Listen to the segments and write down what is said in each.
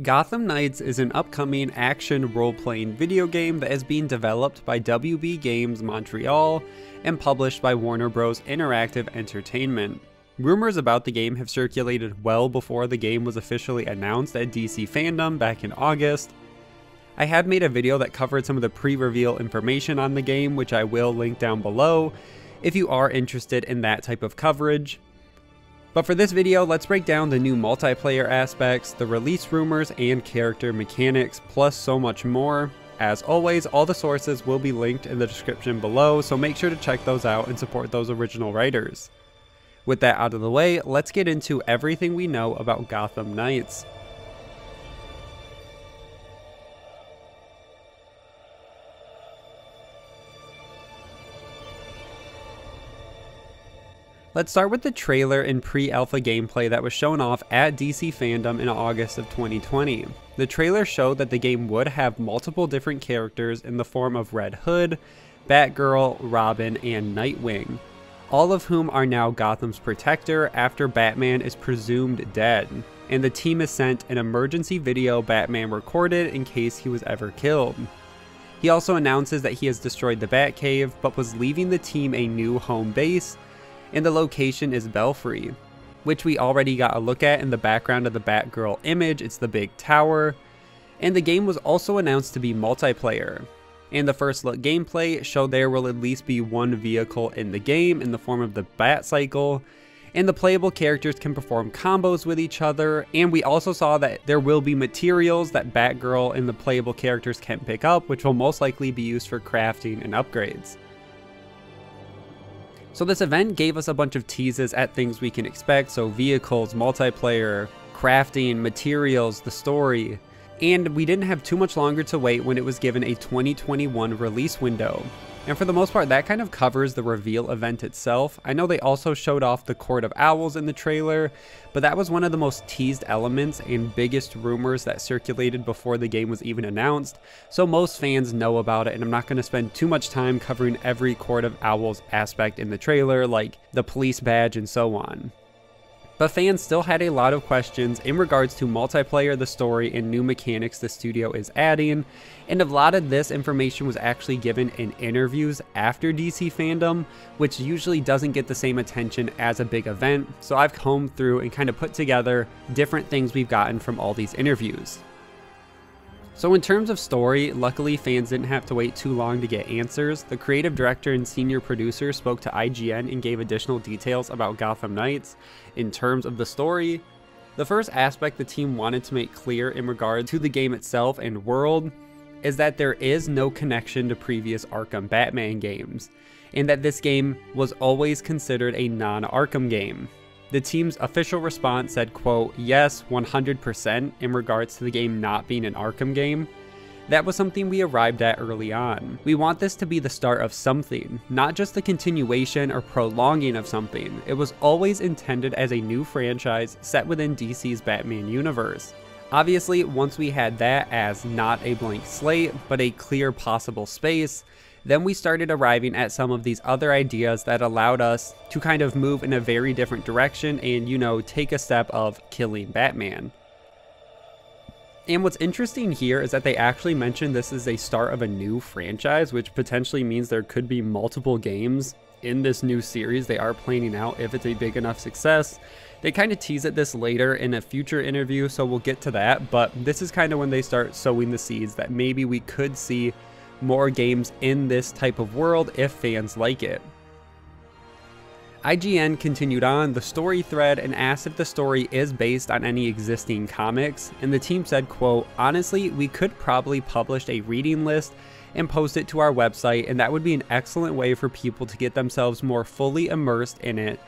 Gotham Knights is an upcoming action role-playing video game that is being developed by WB Games Montreal and published by Warner Bros. Interactive Entertainment. Rumors about the game have circulated well before the game was officially announced at DC Fandom back in August. I have made a video that covered some of the pre-reveal information on the game, which I will link down below if you are interested in that type of coverage. But for this video, let's break down the new multiplayer aspects, the release rumors, and character mechanics, plus so much more. As always, all the sources will be linked in the description below, so make sure to check those out and support those original writers. With that out of the way, let's get into everything we know about Gotham Knights. Let's start with the trailer and pre-alpha gameplay that was shown off at DC Fandom in August of 2020. The trailer showed that the game would have multiple different characters in the form of Red Hood, Batgirl, Robin, and Nightwing, all of whom are now Gotham's protector after Batman is presumed dead, and the team is sent an emergency video Batman recorded in case he was ever killed. He also announces that he has destroyed the Batcave, but was leaving the team a new home base, and the location is Belfry, which we already got a look at in the background of the Batgirl image. It's the big tower. And the game was also announced to be multiplayer. And the first look gameplay showed there will at least be one vehicle in the game in the form of the Bat Cycle, and the playable characters can perform combos with each other. And we also saw that there will be materials that Batgirl and the playable characters can pick up, which will most likely be used for crafting and upgrades. So this event gave us a bunch of teases at things we can expect, so vehicles, multiplayer, crafting, materials, the story, and we didn't have too much longer to wait when it was given a 2021 release window. And for the most part, that kind of covers the reveal event itself. I know they also showed off the Court of Owls in the trailer, but that was one of the most teased elements and biggest rumors that circulated before the game was even announced, so most fans know about it, and I'm not going to spend too much time covering every Court of Owls aspect in the trailer, like the police badge and so on. But fans still had a lot of questions in regards to multiplayer, the story, and new mechanics the studio is adding, and a lot of this information was actually given in interviews after DC Fandom, which usually doesn't get the same attention as a big event, so I've combed through and kind of put together different things we've gotten from all these interviews. So in terms of story, luckily fans didn't have to wait too long to get answers. The creative director and senior producer spoke to IGN and gave additional details about Gotham Knights in terms of the story. The first aspect the team wanted to make clear in regard to the game itself and world is that there is no connection to previous Arkham Batman games, and that this game was always considered a non-Arkham game. The team's official response said, quote, "Yes, 100% in regards to the game not being an Arkham game. That was something we arrived at early on. We want this to be the start of something, not just the continuation or prolonging of something. It was always intended as a new franchise set within DC's Batman universe. Obviously, once we had that as not a blank slate, but a clear possible space, then we started arriving at some of these other ideas that allowed us to kind of move in a very different direction and, you know, take a step of killing Batman." And what's interesting here is that they actually mentioned this is a start of a new franchise, which potentially means there could be multiple games in this new series they are planning out if it's a big enough success. They kind of tease at this later in a future interview, so we'll get to that, but this is kind of when they start sowing the seeds that maybe we could see more games in this type of world if fans like it. IGN continued on the story thread and asked if the story is based on any existing comics, and the team said, quote, "Honestly, we could probably publish a reading list and post it to our website, and that would be an excellent way for people to get themselves more fully immersed in it.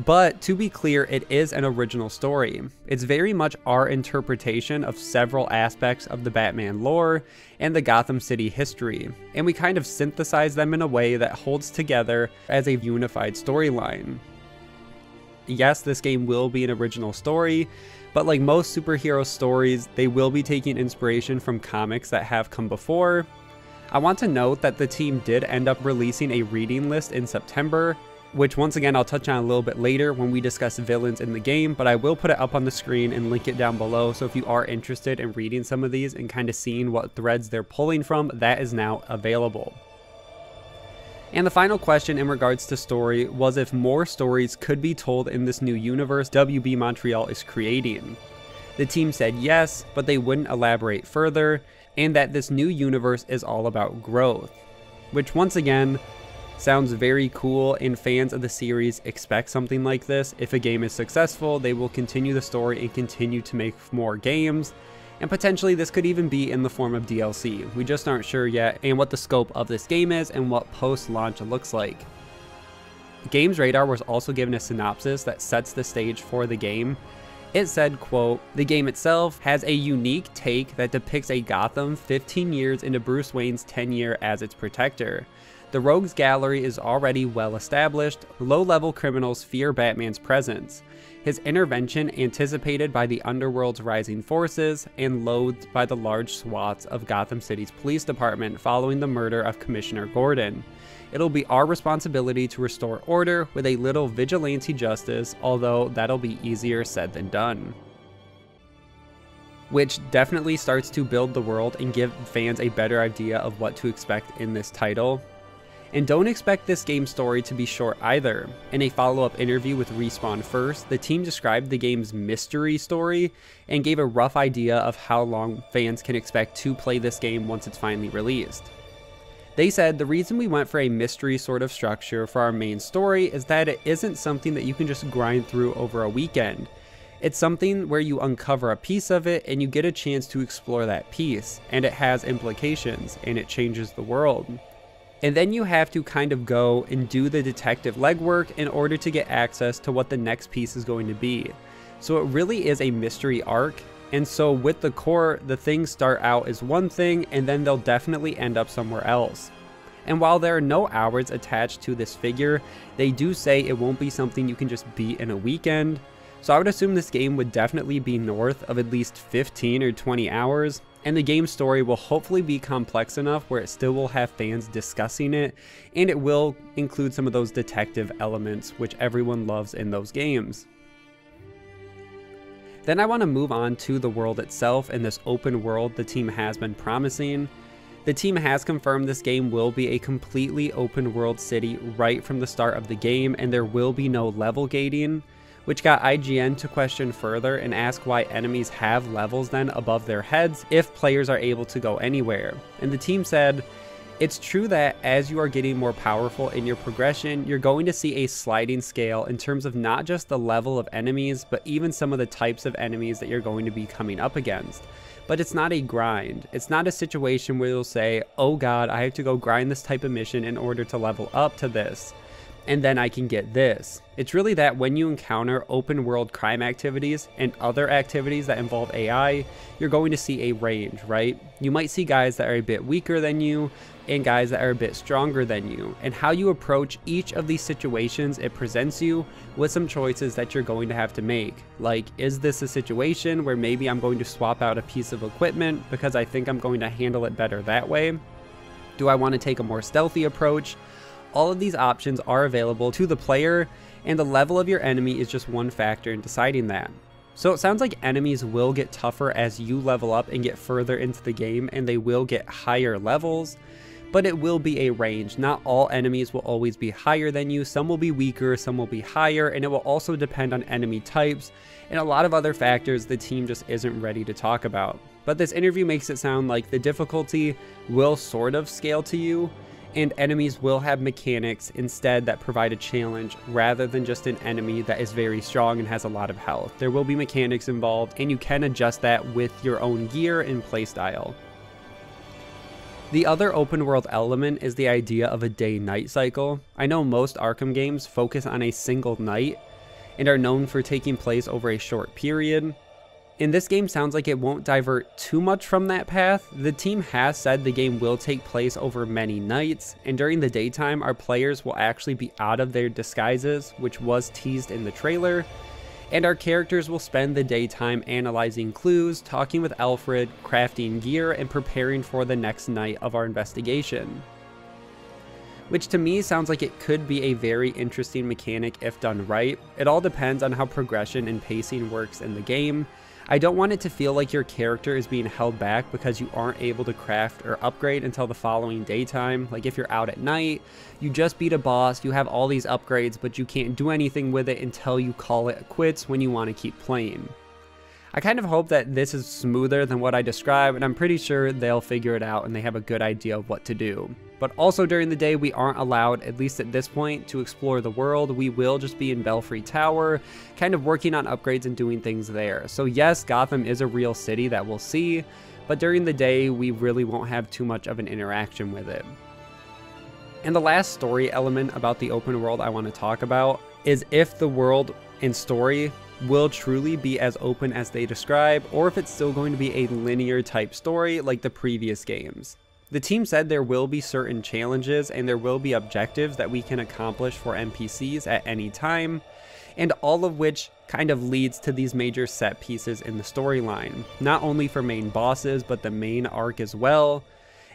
But to be clear, it is an original story. It's very much our interpretation of several aspects of the Batman lore and the Gotham City history, and we kind of synthesize them in a way that holds together as a unified storyline. Yes, this game will be an original story, but like most superhero stories, they will be taking inspiration from comics that have come before. I want to note that the team did end up releasing a reading list in September, which once again I'll touch on a little bit later when we discuss villains in the game, but I will put it up on the screen and link it down below, so if you are interested in reading some of these and kind of seeing what threads they're pulling from, that is now available. And the final question in regards to story was if more stories could be told in this new universe WB Montreal is creating. The team said yes, but they wouldn't elaborate further, and that this new universe is all about growth, which once again sounds very cool, and fans of the series expect something like this. If a game is successful, they will continue the story and continue to make more games, and potentially this could even be in the form of DLC. We just aren't sure yet, and what the scope of this game is and what post-launch looks like. Games Radar was also given a synopsis that sets the stage for the game. It said, quote, "The game itself has a unique take that depicts a Gotham 15 years into Bruce Wayne's tenure as its protector. The rogues gallery is already well established. Low-level criminals fear Batman's presence. His intervention anticipated by the underworld's rising forces and loathed by the large swaths of Gotham City's police department following the murder of Commissioner Gordon. It'll be our responsibility to restore order with a little vigilante justice, although that'll be easier said than done." Which definitely starts to build the world and give fans a better idea of what to expect in this title. And don't expect this game's story to be short either. In a follow-up interview with Respawn First, the team described the game's mystery story and gave a rough idea of how long fans can expect to play this game once it's finally released. They said, "The reason we went for a mystery sort of structure for our main story is that it isn't something that you can just grind through over a weekend. It's something where you uncover a piece of it and you get a chance to explore that piece, and it has implications, and it changes the world. And then you have to kind of go and do the detective legwork in order to get access to what the next piece is going to be. So it really is a mystery arc, and so with the core, the things start out as one thing and then they'll definitely end up somewhere else. And while there are no hours attached to this figure, they do say it won't be something you can just beat in a weekend. So I would assume this game would definitely be north of at least 15 or 20 hours. And the game's story will hopefully be complex enough where it still will have fans discussing it, and it will include some of those detective elements which everyone loves in those games. Then I want to move on to the world itself and this open world the team has been promising. The team has confirmed this game will be a completely open world city right from the start of the game, and there will be no level gating, which got IGN to question further and ask why enemies have levels then above their heads if players are able to go anywhere. And the team said, "It's true that as you are getting more powerful in your progression, you're going to see a sliding scale in terms of not just the level of enemies, but even some of the types of enemies that you're going to be coming up against. But it's not a grind. It's not a situation where you'll say, oh god, I have to go grind this type of mission in order to level up to this, and then I can get this. It's really that when you encounter open world crime activities and other activities that involve AI, you're going to see a range, right? You might see guys that are a bit weaker than you and guys that are a bit stronger than you, and how you approach each of these situations it presents you with some choices that you're going to have to make. Like, is this a situation where maybe I'm going to swap out a piece of equipment because I think I'm going to handle it better that way? Do I want to take a more stealthy approach? All of these options are available to the player, and the level of your enemy is just one factor in deciding that. So it sounds like enemies will get tougher as you level up and get further into the game, and they will get higher levels, but it will be a range. Not all enemies will always be higher than you. Some will be weaker, some will be higher, and it will also depend on enemy types and a lot of other factors the team just isn't ready to talk about. But this interview makes it sound like the difficulty will sort of scale to you, and enemies will have mechanics instead that provide a challenge rather than just an enemy that is very strong and has a lot of health. There will be mechanics involved, and you can adjust that with your own gear and playstyle. The other open world element is the idea of a day-night cycle. I know most Arkham games focus on a single night and are known for taking place over a short period. And this game sounds like it won't divert too much from that path. The team has said the game will take place over many nights, and during the daytime our players will actually be out of their disguises, which was teased in the trailer, and our characters will spend the daytime analyzing clues, talking with Alfred, crafting gear, and preparing for the next night of our investigation. which to me sounds like it could be a very interesting mechanic if done right. It all depends on how progression and pacing works in the game. I don't want it to feel like your character is being held back because you aren't able to craft or upgrade until the following daytime. Like if you're out at night, you just beat a boss, you have all these upgrades, but you can't do anything with it until you call it quits when you want to keep playing. I kind of hope that this is smoother than what I described, and I'm pretty sure they'll figure it out and they have a good idea of what to do. But also during the day, we aren't allowed, at least at this point, to explore the world. We will just be in Belfry Tower, kind of working on upgrades and doing things there. So yes, Gotham is a real city that we'll see, but during the day, we really won't have too much of an interaction with it. And the last story element about the open world I want to talk about is if the world and story will truly be as open as they describe, or if it's still going to be a linear type story like the previous games. The team said there will be certain challenges and there will be objectives that we can accomplish for NPCs at any time, and all of which kind of leads to these major set pieces in the storyline, not only for main bosses but the main arc as well,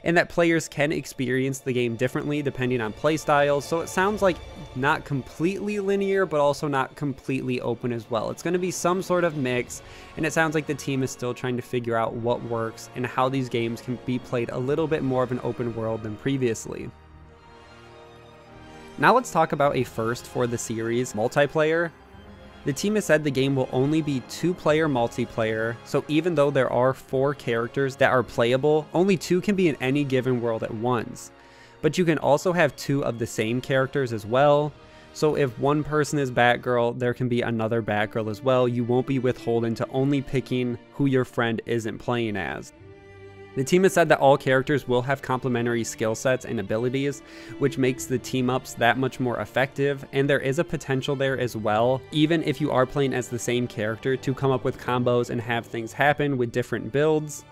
and that players can experience the game differently depending on playstyles. So it sounds like not completely linear, but also not completely open as well. It's going to be some sort of mix, and it sounds like the team is still trying to figure out what works and how these games can be played a little bit more of an open world than previously. Now let's talk about a first for the series, multiplayer. The team has said the game will only be 2-player multiplayer, so even though there are 4 characters that are playable, only 2 can be in any given world at once. But you can also have 2 of the same characters as well, so if one person is Batgirl, there can be another Batgirl as well. You won't be withholden to only picking who your friend isn't playing as. The team has said that all characters will have complementary skill sets and abilities, which makes the team-ups that much more effective, and there is a potential there as well, even if you are playing as the same character, to come up with combos and have things happen with different builds.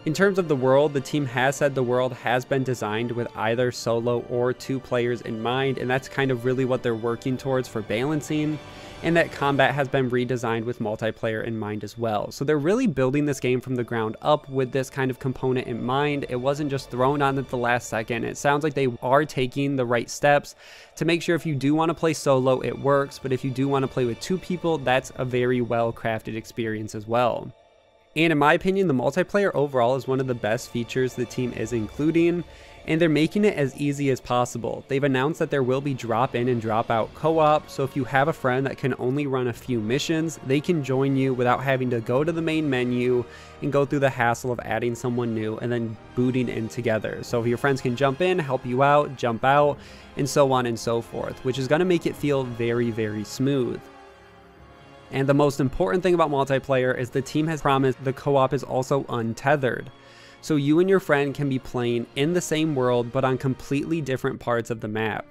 In terms of the world, the team has said the world has been designed with either solo or 2 players in mind, and that's kind of really what they're working towards for balancing, and that combat has been redesigned with multiplayer in mind as well. So they're really building this game from the ground up with this kind of component in mind. It wasn't just thrown on at the last second. It sounds like they are taking the right steps to make sure if you do want to play solo, it works, but if you do want to play with 2 people, that's a very well crafted experience as well. And in my opinion, the multiplayer overall is one of the best features the team is including, and they're making it as easy as possible. They've announced that there will be drop in and drop out co-op, so if you have a friend that can only run a few missions, they can join you without having to go to the main menu and go through the hassle of adding someone new and then booting in together. So your friends can jump in, help you out, jump out, and so on and so forth, which is going to make it feel very, very smooth. And the most important thing about multiplayer is the team has promised the co-op is also untethered. So you and your friend can be playing in the same world but on completely different parts of the map.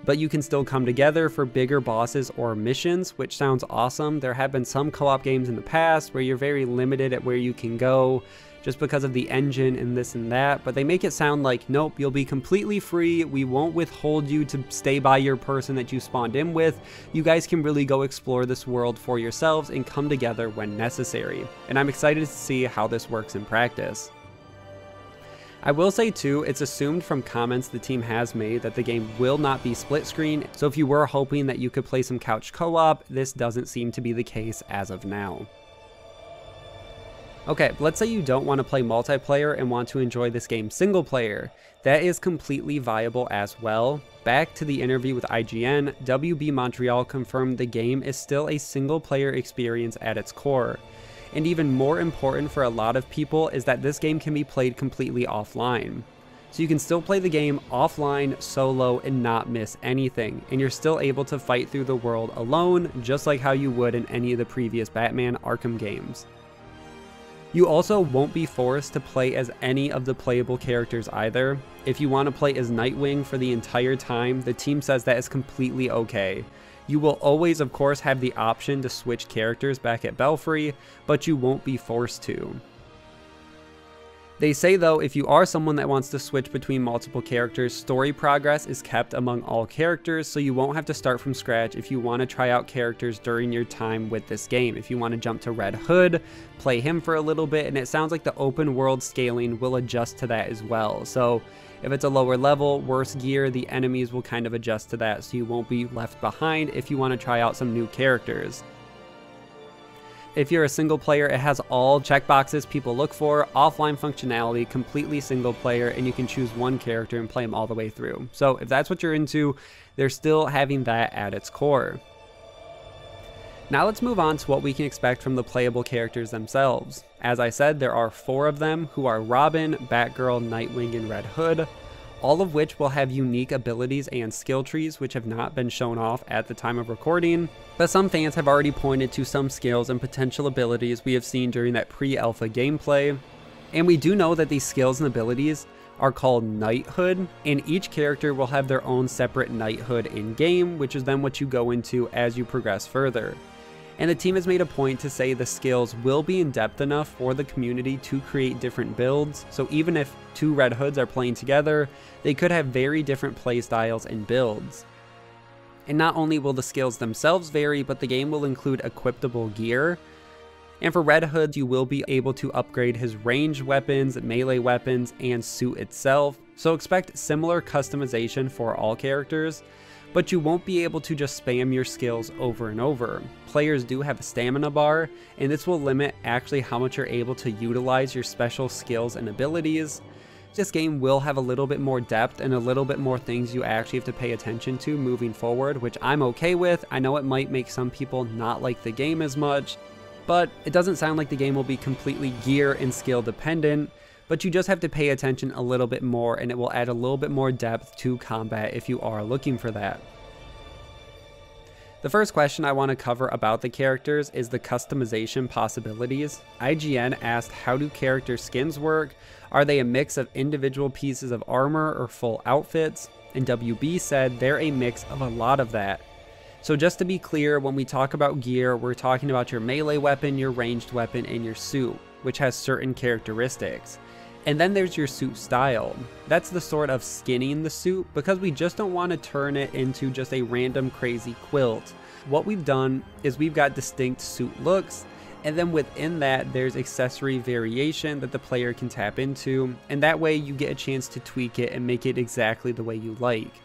But you can still come together for bigger bosses or missions, which sounds awesome. There have been some co-op games in the past where you're very limited at where you can go just because of the engine and this and that, but they make it sound like, nope, you'll be completely free. We won't withhold you to stay by your person that you spawned in with. You guys can really go explore this world for yourselves and come together when necessary. And I'm excited to see how this works in practice. I will say too, it's assumed from comments the team has made that the game will not be split screen, so if you were hoping that you could play some couch co-op, this doesn't seem to be the case as of now. Okay, let's say you don't want to play multiplayer and want to enjoy this game single player. That is completely viable as well. Back to the interview with IGN, WB Montreal confirmed the game is still a single player experience at its core. And even more important for a lot of people is that this game can be played completely offline. So you can still play the game offline, solo, and not miss anything, and you're still able to fight through the world alone, just like how you would in any of the previous Batman Arkham games. You also won't be forced to play as any of the playable characters either. If you want to play as Nightwing for the entire time, the team says that is completely okay. You will always, of course, have the option to switch characters back at Belfry, but you won't be forced to. They say though, if you are someone that wants to switch between multiple characters, story progress is kept among all characters, so you won't have to start from scratch if you want to try out characters during your time with this game. If you want to jump to Red Hood, play him for a little bit, and it sounds like the open world scaling will adjust to that as well. So if it's a lower level, worse gear, the enemies will kind of adjust to that, so you won't be left behind if you want to try out some new characters. If you're a single player, it has all checkboxes people look for, offline functionality, completely single player, and you can choose one character and play them all the way through. So if that's what you're into, they're still having that at its core. Now let's move on to what we can expect from the playable characters themselves. As I said, there are 4 of them, who are Robin, Batgirl, Nightwing, and Red Hood, all of which will have unique abilities and skill trees which have not been shown off at the time of recording, but some fans have already pointed to some skills and potential abilities we have seen during that pre-alpha gameplay. And we do know that these skills and abilities are called knighthood, and each character will have their own separate knighthood in-game, which is then what you go into as you progress further. And the team has made a point to say the skills will be in depth enough for the community to create different builds, so even if 2 Red Hoods are playing together, they could have very different play styles and builds. And not only will the skills themselves vary, but the game will include equipable gear. And for Red Hood, you will be able to upgrade his ranged weapons, melee weapons, and suit itself, so expect similar customization for all characters. But you won't be able to just spam your skills over and over. Players do have a stamina bar, and this will limit actually how much you're able to utilize your special skills and abilities. This game will have a little bit more depth and a little bit more things you actually have to pay attention to moving forward, which I'm okay with. I know it might make some people not like the game as much, but it doesn't sound like the game will be completely gear and skill dependent. But you just have to pay attention a little bit more, and it will add a little bit more depth to combat if you are looking for that. The first question I want to cover about the characters is the customization possibilities. IGN asked, how do character skins work? Are they a mix of individual pieces of armor or full outfits? And WB said they're a mix of a lot of that. So just to be clear, when we talk about gear, we're talking about your melee weapon, your ranged weapon, and your suit, which has certain characteristics. And then there's your suit style. That's the sort of skinning the suit, because we just don't want to turn it into just a random crazy quilt. What we've done is we've got distinct suit looks, and then within that there's accessory variation that the player can tap into, and that way you get a chance to tweak it and make it exactly the way you like.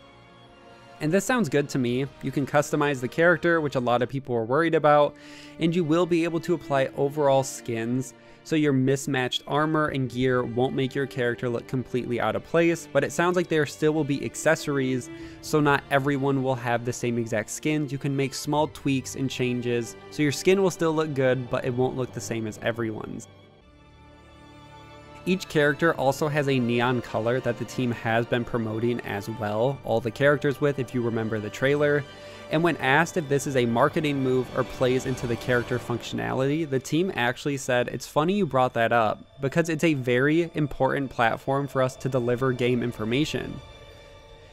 And this sounds good to me. You can customize the character, which a lot of people are worried about, and you will be able to apply overall skins, so your mismatched armor and gear won't make your character look completely out of place, but it sounds like there still will be accessories, so not everyone will have the same exact skins. You can make small tweaks and changes, so your skin will still look good, but it won't look the same as everyone's. Each character also has a neon color that the team has been promoting as well, all the characters with, if you remember the trailer. And when asked if this is a marketing move or plays into the character functionality, the team actually said, it's funny you brought that up, because it's a very important platform for us to deliver game information.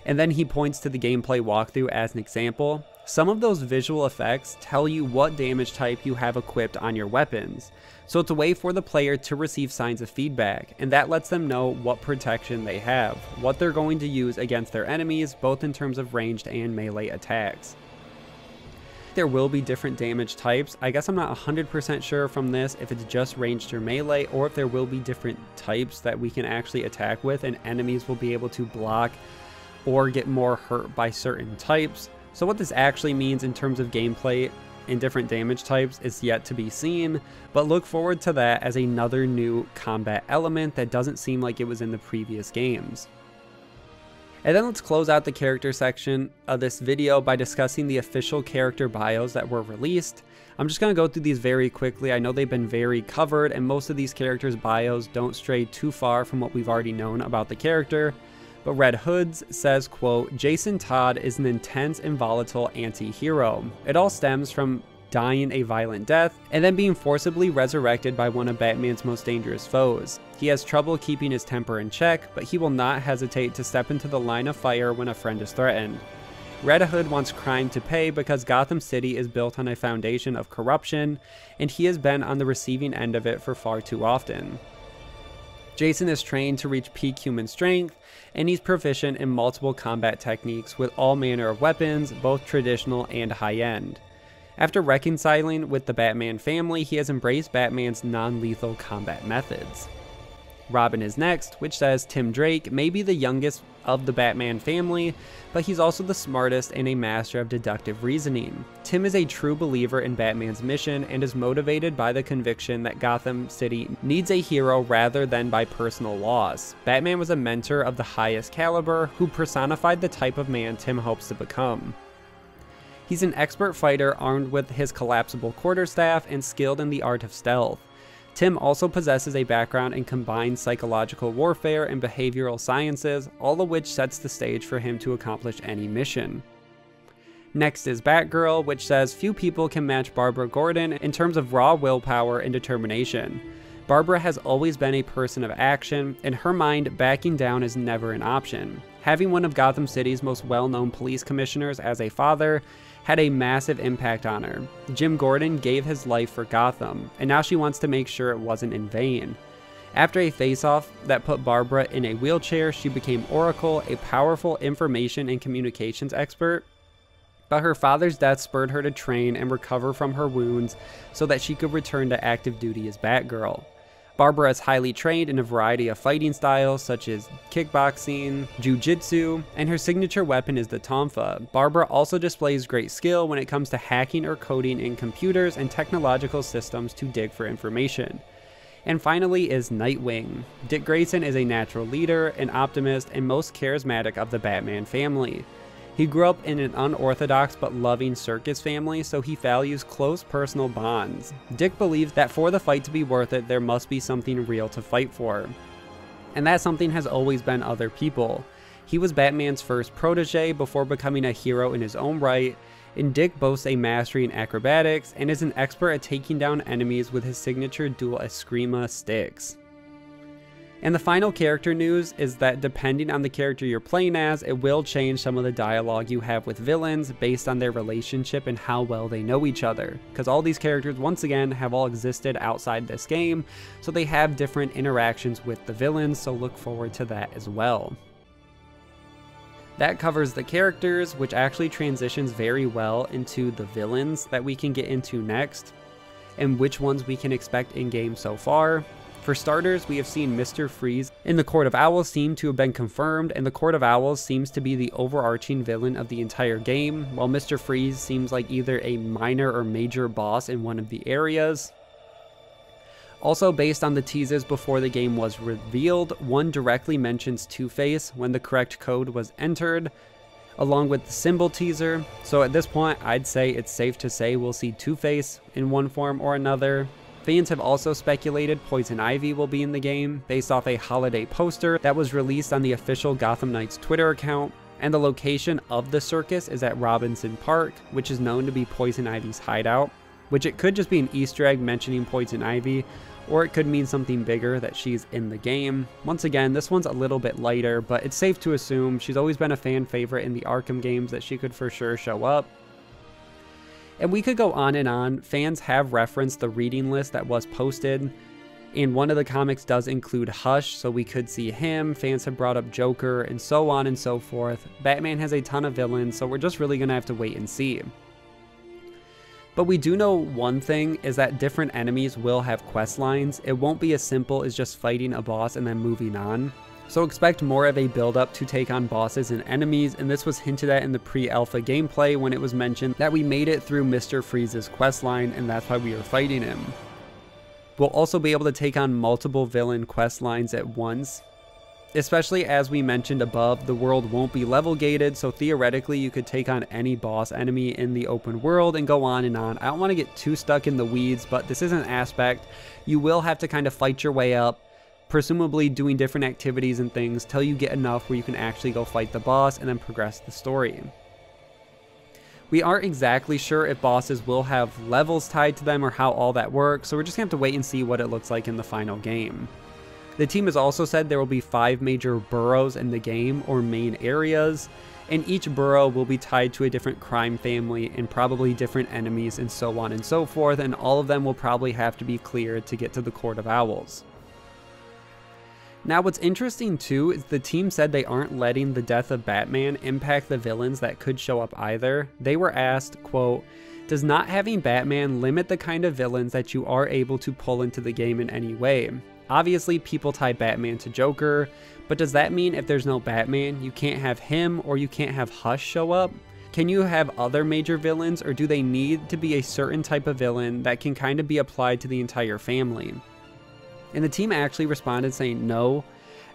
And then he points to the gameplay walkthrough as an example. Some of those visual effects tell you what damage type you have equipped on your weapons. So it's a way for the player to receive signs of feedback, and that lets them know what protection they have, what they're going to use against their enemies, both in terms of ranged and melee attacks. There will be different damage types. I guess I'm not 100% sure from this if it's just ranged or melee, or if there will be different types that we can actually attack with, and enemies will be able to block or get more hurt by certain types. So what this actually means in terms of gameplay in different damage types is yet to be seen, but look forward to that as another new combat element that doesn't seem like it was in the previous games. And then let's close out the character section of this video by discussing the official character bios that were released. I'm just going to go through these very quickly. I know they've been very covered, and most of these characters' bios don't stray too far from what we've already known about the character. But Red Hoods says, quote, Jason Todd is an intense and volatile anti-hero. It all stems from dying a violent death, and then being forcibly resurrected by one of Batman's most dangerous foes. He has trouble keeping his temper in check, but he will not hesitate to step into the line of fire when a friend is threatened. Red Hood wants crime to pay because Gotham City is built on a foundation of corruption, and he has been on the receiving end of it for far too often. Jason is trained to reach peak human strength, and he's proficient in multiple combat techniques with all manner of weapons, both traditional and high-end. After reconciling with the Batman family, he has embraced Batman's non-lethal combat methods. Robin is next, which says Tim Drake may be the youngest of the Batman family, but he's also the smartest and a master of deductive reasoning. Tim is a true believer in Batman's mission and is motivated by the conviction that Gotham City needs a hero rather than by personal loss. Batman was a mentor of the highest caliber who personified the type of man Tim hopes to become. He's an expert fighter armed with his collapsible quarterstaff and skilled in the art of stealth. Tim also possesses a background in combined psychological warfare and behavioral sciences, all of which sets the stage for him to accomplish any mission. Next is Batgirl, which says few people can match Barbara Gordon in terms of raw willpower and determination. Barbara has always been a person of action. In her mind, backing down is never an option. Having one of Gotham City's most well-known police commissioners as a father had a massive impact on her. Jim Gordon gave his life for Gotham, and now she wants to make sure it wasn't in vain. After a face-off that put Barbara in a wheelchair, she became Oracle, a powerful information and communications expert. But her father's death spurred her to train and recover from her wounds so that she could return to active duty as Batgirl. Barbara is highly trained in a variety of fighting styles such as kickboxing, jiu-jitsu, and her signature weapon is the tonfa. Barbara also displays great skill when it comes to hacking or coding in computers and technological systems to dig for information. And finally is Nightwing. Dick Grayson is a natural leader, an optimist, and most charismatic of the Batman family. He grew up in an unorthodox but loving circus family, so he values close personal bonds. Dick believes that for the fight to be worth it, there must be something real to fight for. And that something has always been other people. He was Batman's first protege before becoming a hero in his own right, and Dick boasts a mastery in acrobatics and is an expert at taking down enemies with his signature dual Eskrima sticks. And the final character news is that depending on the character you're playing as, it will change some of the dialogue you have with villains based on their relationship and how well they know each other. Because all these characters, once again, have all existed outside this game, so they have different interactions with the villains, so look forward to that as well. That covers the characters, which actually transitions very well into the villains that we can get into next, and which ones we can expect in-game so far. For starters, we have seen Mr. Freeze in the Court of Owls seem to have been confirmed, and the Court of Owls seems to be the overarching villain of the entire game, while Mr. Freeze seems like either a minor or major boss in one of the areas. Also, based on the teasers before the game was revealed, one directly mentions Two-Face when the correct code was entered, along with the symbol teaser, so at this point I'd say it's safe to say we'll see Two-Face in one form or another. Fans have also speculated Poison Ivy will be in the game, based off a holiday poster that was released on the official Gotham Knights Twitter account, and the location of the circus is at Robinson Park, which is known to be Poison Ivy's hideout, which it could just be an Easter egg mentioning Poison Ivy, or it could mean something bigger that she's in the game. Once again, this one's a little bit lighter, but it's safe to assume she's always been a fan favorite in the Arkham games that she could for sure show up. And we could go on and on. Fans have referenced the reading list that was posted, and one of the comics does include Hush, so we could see him. Fans have brought up Joker, and so on and so forth. Batman has a ton of villains, so we're just really gonna have to wait and see. But we do know one thing, is that different enemies will have quest lines. It won't be as simple as just fighting a boss and then moving on. So expect more of a build-up to take on bosses and enemies, and this was hinted at in the pre-alpha gameplay when it was mentioned that we made it through Mr. Freeze's questline, and that's why we are fighting him. We'll also be able to take on multiple villain quest lines at once. Especially as we mentioned above, the world won't be level gated, so theoretically you could take on any boss enemy in the open world and go on and on. I don't want to get too stuck in the weeds, but this is an aspect. You will have to kind of fight your way up, presumably doing different activities and things till you get enough where you can actually go fight the boss and then progress the story. We aren't exactly sure if bosses will have levels tied to them or how all that works, so we're just going to have to wait and see what it looks like in the final game. The team has also said there will be 5 major boroughs in the game, or main areas, and each borough will be tied to a different crime family and probably different enemies and so on and so forth, and all of them will probably have to be cleared to get to the Court of Owls. Now what's interesting too is the team said they aren't letting the death of Batman impact the villains that could show up either. They were asked, quote, "Does not having Batman limit the kind of villains that you are able to pull into the game in any way? Obviously people tie Batman to Joker, but does that mean if there's no Batman, you can't have him or you can't have Hush show up? Can you have other major villains, or do they need to be a certain type of villain that can kind of be applied to the entire family?" And the team actually responded saying, "No,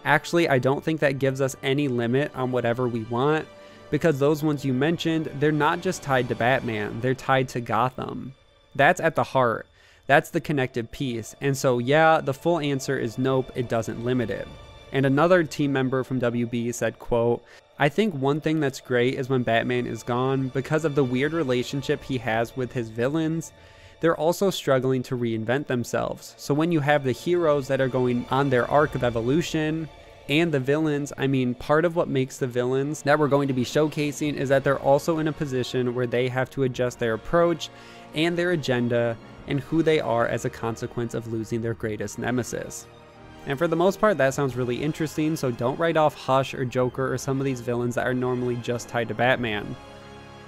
actually I don't think that gives us any limit on whatever we want, because those ones you mentioned, they're not just tied to Batman, they're tied to Gotham. That's at the heart. That's the connective piece. And so yeah, the full answer is nope, it doesn't limit it." And another team member from WB said, quote, "I think one thing that's great is when Batman is gone, because of the weird relationship he has with his villains, they're also struggling to reinvent themselves. So when you have the heroes that are going on their arc of evolution, and the villains, I mean, part of what makes the villains that we're going to be showcasing is that they're also in a position where they have to adjust their approach and their agenda and who they are as a consequence of losing their greatest nemesis." And for the most part, that sounds really interesting, so don't write off Hush or Joker or some of these villains that are normally just tied to Batman.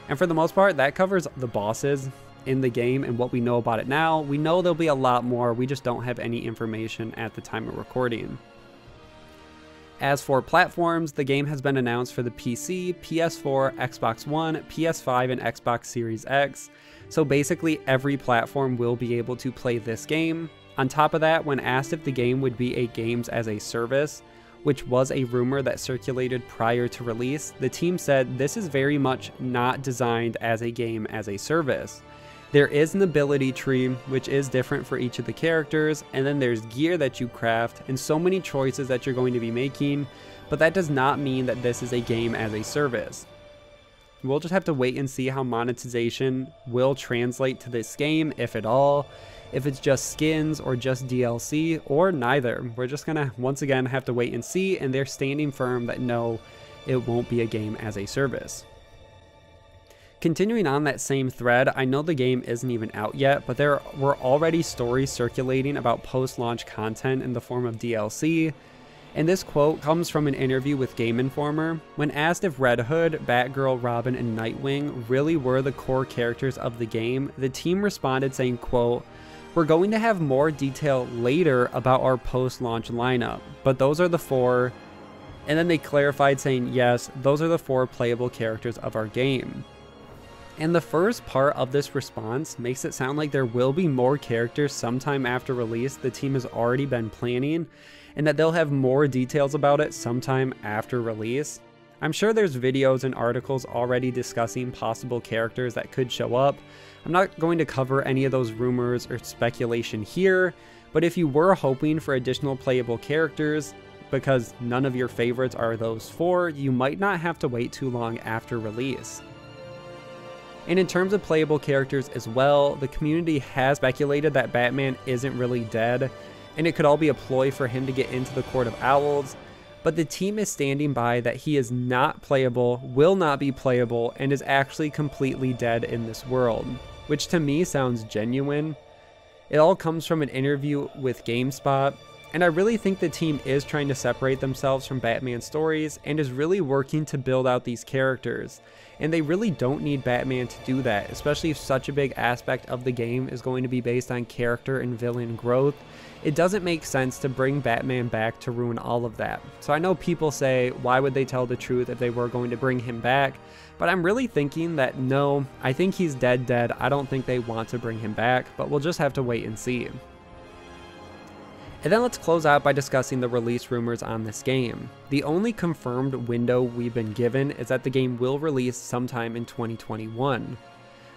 And for the most part, that covers the bosses in the game and what we know about it now. We know there'll be a lot more, we just don't have any information at the time of recording. As for platforms, the game has been announced for the PC, PS4, Xbox One, PS5, and Xbox Series X. So basically every platform will be able to play this game. On top of that, when asked if the game would be a games as a service, which was a rumor that circulated prior to release, the team said this is very much not designed as a game as a service. There is an ability tree, which is different for each of the characters, and then there's gear that you craft, and so many choices that you're going to be making, but that does not mean that this is a game as a service. We'll just have to wait and see how monetization will translate to this game, if at all, if it's just skins or just DLC, or neither. We're just gonna, once again, have to wait and see, and they're standing firm that no, it won't be a game as a service. Continuing on that same thread, I know the game isn't even out yet, but there were already stories circulating about post-launch content in the form of DLC, and this quote comes from an interview with Game Informer. When asked if Red Hood, Batgirl, Robin, and Nightwing really were the core characters of the game, the team responded saying, quote, "We're going to have more detail later about our post-launch lineup, but those are the four," and then they clarified saying, "Yes, those are the four playable characters of our game." And the first part of this response makes it sound like there will be more characters sometime after release the team has already been planning, and that they'll have more details about it sometime after release. I'm sure there's videos and articles already discussing possible characters that could show up. I'm not going to cover any of those rumors or speculation here, but if you were hoping for additional playable characters, because none of your favorites are those four, you might not have to wait too long after release. And in terms of playable characters as well, the community has speculated that Batman isn't really dead, and it could all be a ploy for him to get into the Court of Owls, but the team is standing by that he is not playable, will not be playable, and is actually completely dead in this world, which to me sounds genuine. It all comes from an interview with GameSpot, and I really think the team is trying to separate themselves from Batman stories and is really working to build out these characters. And they really don't need Batman to do that, especially if such a big aspect of the game is going to be based on character and villain growth. It doesn't make sense to bring Batman back to ruin all of that. So I know people say, why would they tell the truth if they were going to bring him back? But I'm really thinking that no, I think he's dead. I don't think they want to bring him back, but we'll just have to wait and see. And then let's close out by discussing the release rumors on this game. The only confirmed window we've been given is that the game will release sometime in 2021.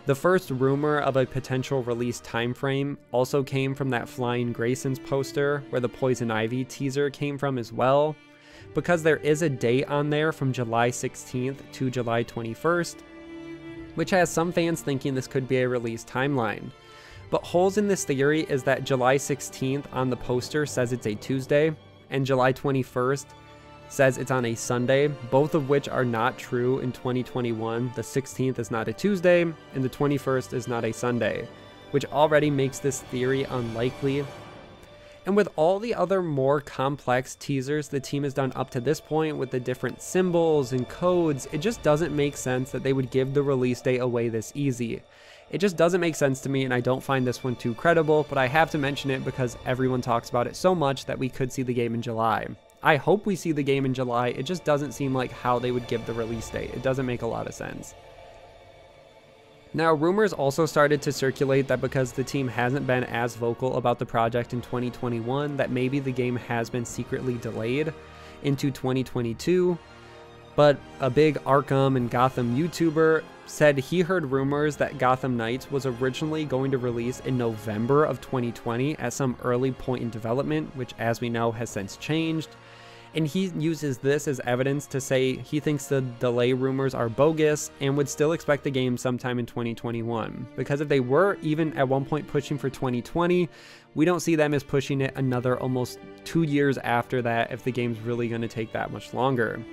The first rumor of a potential release timeframe also came from that Flying Grayson's poster, where the Poison Ivy teaser came from as well, because there is a date on there from July 16th to July 21st, which has some fans thinking this could be a release timeline. But holes in this theory is that July 16th on the poster says it's a Tuesday, and July 21st says it's on a Sunday, both of which are not true in 2021. The 16th is not a Tuesday, and the 21st is not a Sunday, which already makes this theory unlikely. And with all the other more complex teasers the team has done up to this point with the different symbols and codes, it just doesn't make sense that they would give the release date away this easy. It just doesn't make sense to me, and I don't find this one too credible, but I have to mention it because everyone talks about it so much that we could see the game in July. I hope we see the game in July, it just doesn't seem like how they would give the release date. It doesn't make a lot of sense. Now, rumors also started to circulate that because the team hasn't been as vocal about the project in 2021, that maybe the game has been secretly delayed into 2022. But a big Arkham and Gotham YouTuber said he heard rumors that Gotham Knights was originally going to release in November of 2020 at some early point in development, which as we know has since changed. And he uses this as evidence to say he thinks the delay rumors are bogus and would still expect the game sometime in 2021. Because if they were even at one point pushing for 2020, we don't see them as pushing it another almost 2 years after that if the game's really going to take that much longer.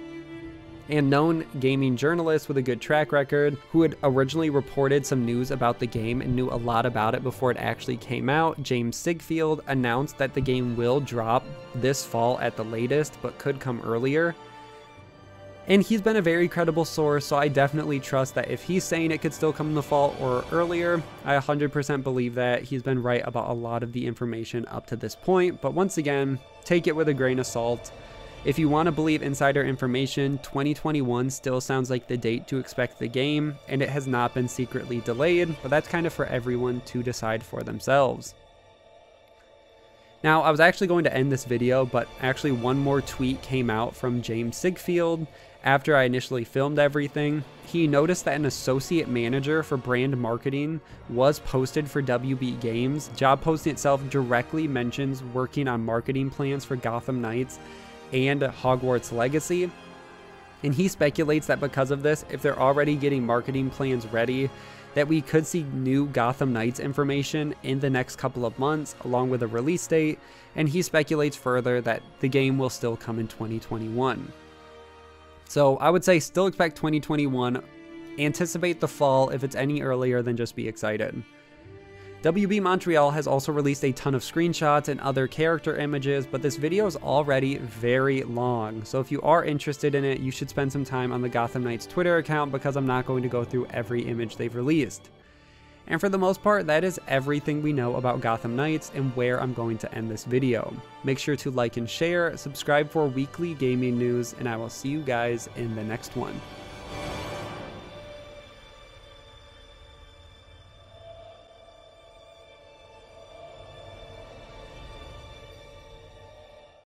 And known gaming journalist with a good track record, who had originally reported some news about the game and knew a lot about it before it actually came out, James Sigfield, announced that the game will drop this fall at the latest, but could come earlier. And he's been a very credible source, so I definitely trust that if he's saying it could still come in the fall or earlier, I 100% believe that he's been right about a lot of the information up to this point. But once again, take it with a grain of salt. If you want to believe insider information, 2021 still sounds like the date to expect the game, and it has not been secretly delayed, but that's kind of for everyone to decide for themselves. Now, I was actually going to end this video, but actually one more tweet came out from James Sigfield after I initially filmed everything. He noticed that an associate manager for brand marketing was posted for WB Games. Job posting itself directly mentions working on marketing plans for Gotham Knights and Hogwarts Legacy, and he speculates that because of this, if they're already getting marketing plans ready, that we could see new Gotham Knights information in the next couple of months along with a release date, and he speculates further that the game will still come in 2021. So I would say still expect 2021, anticipate the fall if it's any earlier, then just be excited. WB Montreal has also released a ton of screenshots and other character images, but this video is already very long, so if you are interested in it, you should spend some time on the Gotham Knights Twitter account because I'm not going to go through every image they've released. And for the most part, that is everything we know about Gotham Knights and where I'm going to end this video. Make sure to like and share, subscribe for weekly gaming news, and I will see you guys in the next one.